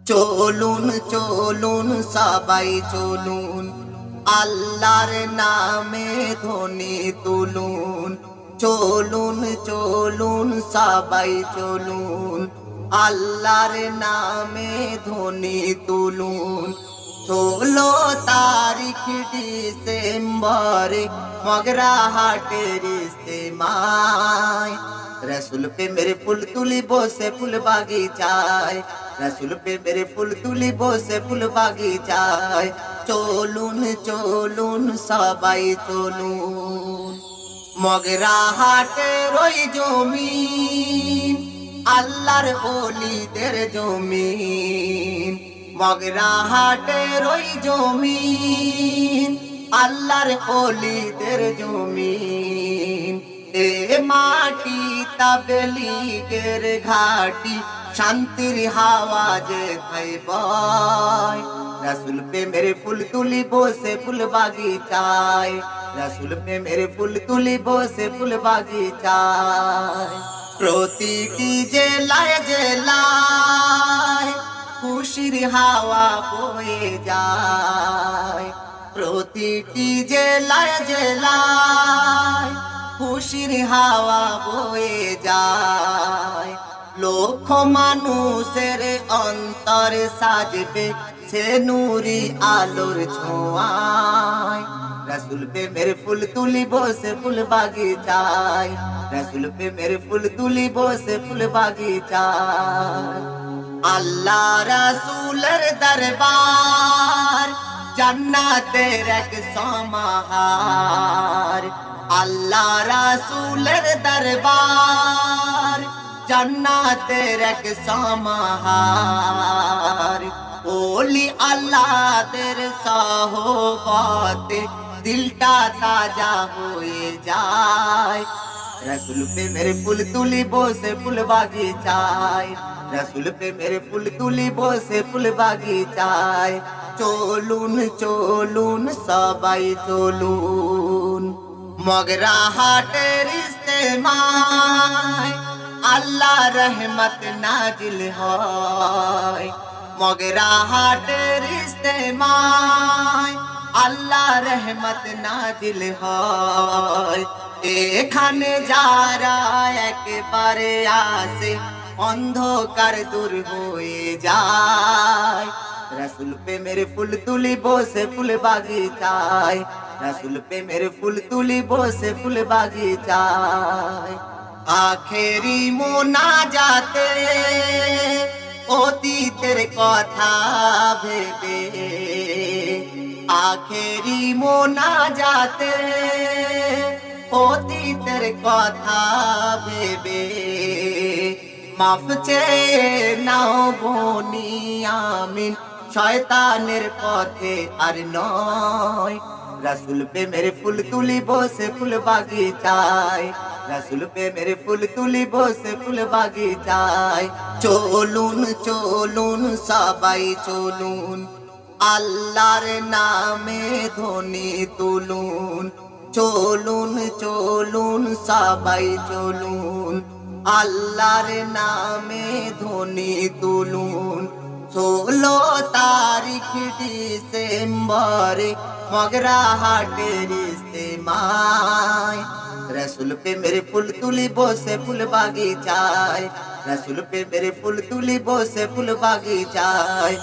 চলুন চলুন সবাই চলুন, আল্লাহর নামে ধ্বনি তুলুন। চলুন চলুন সবাই চলুন, আল্লাহর নামে ধ্বনি তুলুন। 16 তারিখ ডিসেম্বরে মগরা হাটের ইস্তেমায়, रसूल पे मेरे फूल तुली बोसे फूल बागीचाय, रसूल पे मेरे फूल तुली बोसे फूल बागीचाय। चलुन चलुन सबाई चलुन, मगरा हाटेर ओई जमीन आल्लाहर ओलीदेर जमीन। मगरा हाटेर ओई जमीन आल्लाहर ओलीदेर जमीन। ए माटी ताबलीगेर घाटी शांतिर हावा जेथाय बय। रसूल पे मेरे फूल तुली बोसे फूल बागीचाय, रसूल पे मेरे फूल तुली बोसे फूल बागीचाय। प्रतिटी জেলায় জেলায় খুশির হাওয়া বয়ে যায়, প্রতিটি জেলায় জেলায় খুশির হাওয়া বয়ে যায়। লক্ষ মানুষের অন্তর সাজবে সে নূরি আলোর ছোঁয়ায়। रसूल पे मेरे फूल तुली बोसे फूल बागीचाय, रसूल पे मेरे फूल तुली बोसे फूल बागीचाय। अल्लाह रसूलेर दरबार जन्नतेर एक समाहार। अल्लाह रसूलेर दरबार जन्नतेर एक समाहार। ओली अल्लाहदेर सहबते दिलटा ताजा होए जाए। रसूल पे मेरे फूल तुली बोसे फूल बागीचाय, रसूल पे मेरे फूल तुली बोसे फूल बागीचाय। चलुन चलुन सबाई चलुन, मगरा हाटेर इस्तेमाय आल्लाह रहमत नाजिल হয়। मगरा हाटेर इस्तेमाय আল্লাহ রহমত নাজিল হয়। এখানে যারা একবারে আসে অন্ধকার দূর হয়ে যায়। रसूल पे मेरे फूल तुली बोसे फूल बागीचाय, रसूल पे मेरे फूल तुली बोसे फूल बागीचाय। आखेरी मोनाजाते অতীতের কথা ভেবে, আখেরি মোনাজাতে অতীতের কথা ভেবে। মাফ চেয়ে নাও বনিয়ামিন শয়তানের পথে আর নয়। रसूल पे मेरे फूल तुली बोसे फूल बागीचाय, रसूल पे मेरे फूल तुली बोसे फूल बागीचाय। चलुन चलुन सबाई चलुन, আল্লাহর নামে ধ্বনি তুলুন। চলুন চলুন সবাই চলুন, আল্লাহর নামে ধ্বনি তুলুন। 16 তারিখ ডিসেম্বরে মগরা হাটের ইস্তেমায়, रसूल पे मेरे फूल तुली बोसे फूल बागीचाय, रसूल पे मेरे फूल तुली बोसे फूल बागीचाय।